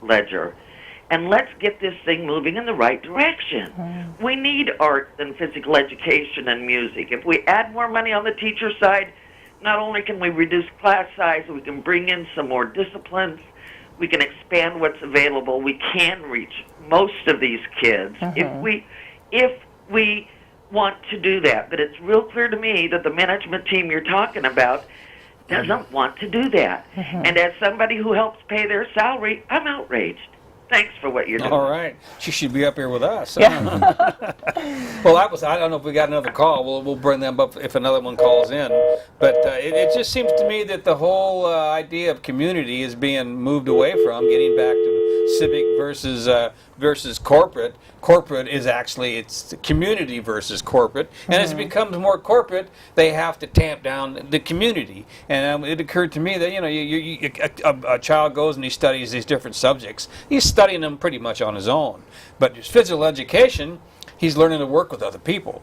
ledger. And let's get this thing moving in the right direction. We need art and physical education and music. If we add more money on the teacher side, not only can we reduce class size, we can bring in some more disciplines, we can expand what's available, we can reach most of these kids if we want to do that. But it's real clear to me that the management team you're talking about doesn't want to do that. And as somebody who helps pay their salary, I'm outraged. Thanks for what you're doing. All right. She should be up here with us. Yeah. Well, I don't know if we got another call. We'll bring them up if another one calls in. But it just seems to me that the whole idea of community is being moved away from, getting back to civic versus corporate. Corporate is actually, it's community versus corporate. And as it becomes more corporate, they have to tamp down the community. And it occurred to me that, a child goes and he studies these different subjects. He's studying them pretty much on his own. But physical education, he's learning to work with other people.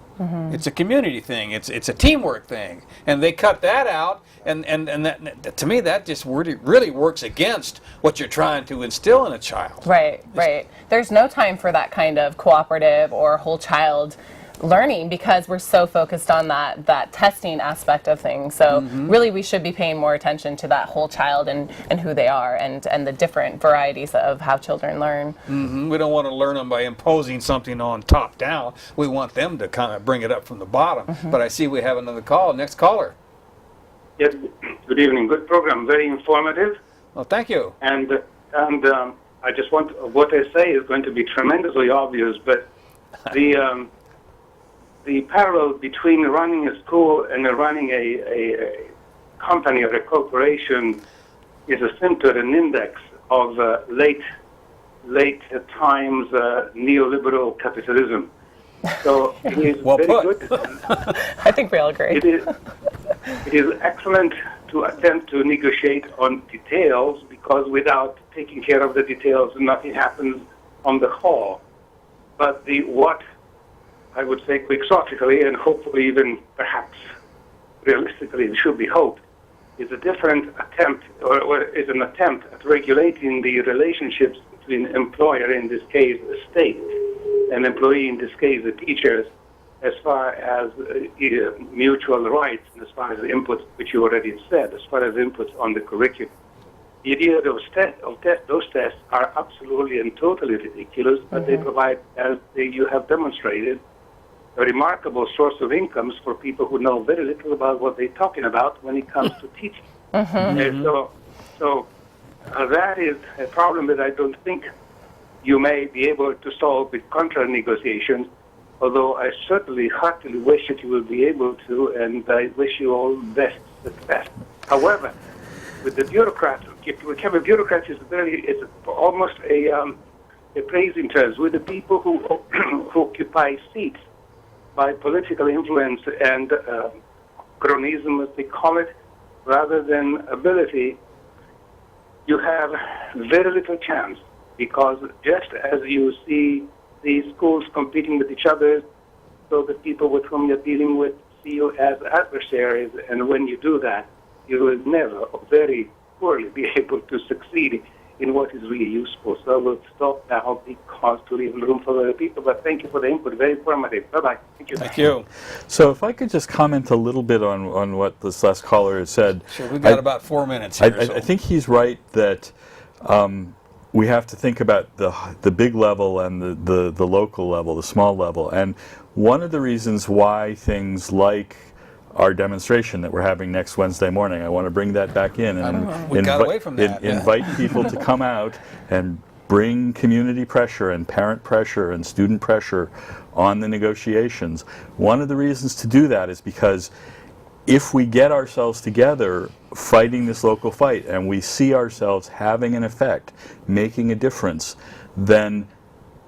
It's a community thing. It's a teamwork thing. And they cut that out, and that, to me, that just really works against what you're trying to instill in a child. Right. There's no time for that kind of cooperative or whole child learning because we're so focused on that testing aspect of things. So really we should be paying more attention to that whole child and who they are and the different varieties of how children learn. We don't want to learn them by imposing something on top down. We want them to kind of bring it up from the bottom. But I see we have another call. Next caller. Yes, good evening. Good program. Very informative. Well, thank you. And I just want, what I say is going to be tremendously obvious, but the parallel between running a school and running a company or a corporation is a symptom, an index of late times neoliberal capitalism. So it is well very put. good. I think we all agree. It is excellent to attempt to negotiate on details because without taking care of the details, nothing happens on the whole. But what I would say quixotically and hopefully even perhaps realistically it should be hoped is a different attempt or is an attempt at regulating the relationships between employer, in this case the state, and employee, in this case the teachers, as far as mutual rights and as far as the inputs, which you already said, as far as inputs on the curriculum. The idea of those tests are absolutely and totally ridiculous, but they provide, as you have demonstrated, a remarkable source of incomes for people who know very little about what they're talking about when it comes to teaching. And so that is a problem that I don't think you may be able to solve with contract negotiations, although I certainly heartily wish that you will be able to, and I wish you all the best success. However, with the bureaucrats, if you become a bureaucrat, it's almost a praising terms. With the people who occupy seats by political influence and cronyism, as they call it, rather than ability, you have very little chance, because just as you see these schools competing with each other, so the people with whom you're dealing with see you as adversaries, and when you do that, you will never, or very poorly, be able to succeed in what is really useful. So I will stop now because to leave room for other people, but thank you for the input, very informative. Bye-bye. Thank you. Thank you. So if I could just comment a little bit on what this last caller has said. Sure, we've got about 4 minutes here. I think he's right that we have to think about the big level and the local level, the small level. And one of the reasons why things like our demonstration that we're having next Wednesday morning, I want to bring that back in and We got away from that. invite people to come out and bring community pressure and parent pressure and student pressure on the negotiations. One of the reasons to do that is because if we get ourselves together fighting this local fight and we see ourselves having an effect, making a difference, then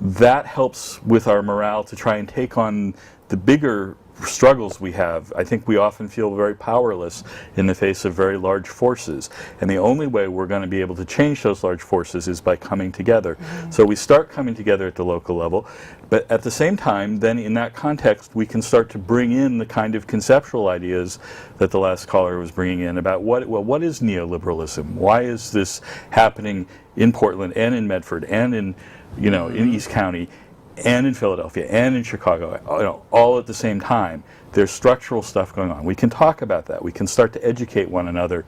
that helps with our morale to try and take on the bigger struggles we have. I think we often feel very powerless in the face of very large forces, and the only way we're going to be able to change those large forces is by coming together. So we start coming together at the local level, but at the same time, then in that context, we can start to bring in the kind of conceptual ideas that the last caller was bringing in about what is neoliberalism? Why is this happening in Portland and in Medford and in in East County and in Philadelphia and in Chicago, all at the same time? There's structural stuff going on. We can talk about that. We can start to educate one another.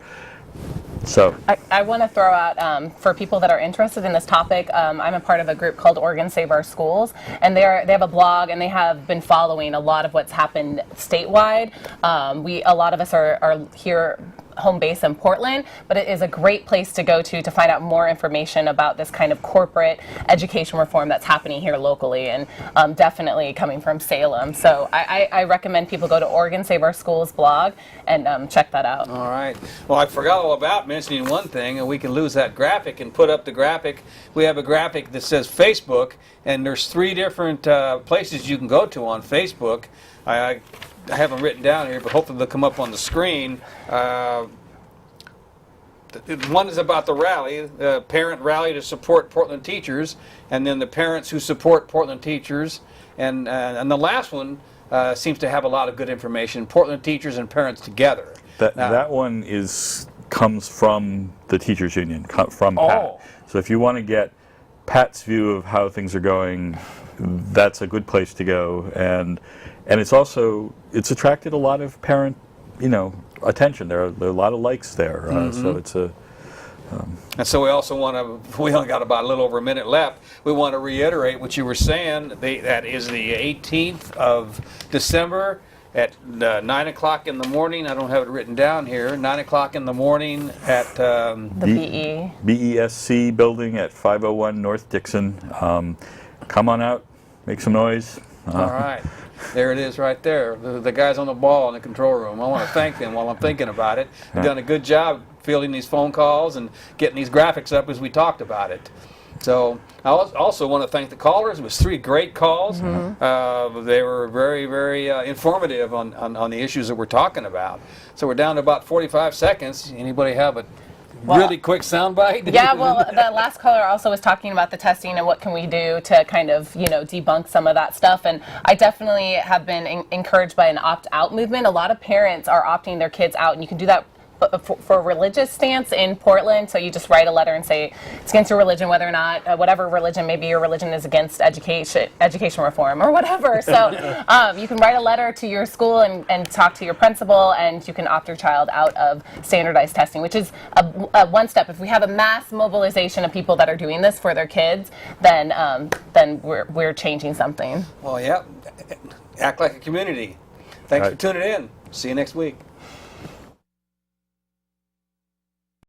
So I want to throw out for people that are interested in this topic. I'm a part of a group called Oregon Save Our Schools, and they have a blog, and they have been following a lot of what's happened statewide. A lot of us are here home base in Portland, but it is a great place to go to find out more information about this kind of corporate education reform that's happening here locally, and definitely coming from Salem. So I recommend people go to Oregon Save Our Schools blog and check that out. All right. Well, I forgot all about mentioning one thing, and we can lose that graphic and put up the graphic. We have a graphic that says Facebook, and there's 3 different places you can go to on Facebook. I have them written down here, but hopefully they'll come up on the screen. One is about the rally, the parent rally to support Portland teachers, and then the parents who support Portland teachers. And the last one seems to have a lot of good information, Portland teachers and parents together. that one comes from the teachers union, from Pat. So if you want to get Pat's view of how things are going, that's a good place to go. And it's attracted a lot of parent, attention. There are a lot of likes there. So it's a. And so we also we only got about a little over a minute left. We want to reiterate what you were saying. That is the 18th of December at 9 o'clock in the morning. I don't have it written down here. 9 o'clock in the morning at The BE. BESC building at 501 North Dixon. Come on out, make some noise. All right. There it is right there. The guys on the ball in the control room. I want to thank them while I'm thinking about it. They've done a good job fielding these phone calls and getting these graphics up as we talked about it. So I also want to thank the callers. It was 3 great calls. They were very, very informative on the issues that we're talking about. So we're down to about 45 seconds. Anybody have a really quick soundbite? Yeah, well, the last caller also was talking about the testing and what can we do to kind of, debunk some of that stuff. And I definitely have been encouraged by an opt-out movement. A lot of parents are opting their kids out, and you can do that for a religious stance in Portland. So you just write a letter and say it's against your religion, whether or not, whatever religion, maybe your religion is against education reform or whatever. So you can write a letter to your school and talk to your principal, and you can opt your child out of standardized testing, which is a one step. If we have a mass mobilization of people that are doing this for their kids, then we're changing something. Well, yeah. Act like a community. Thanks for tuning in. See you next week.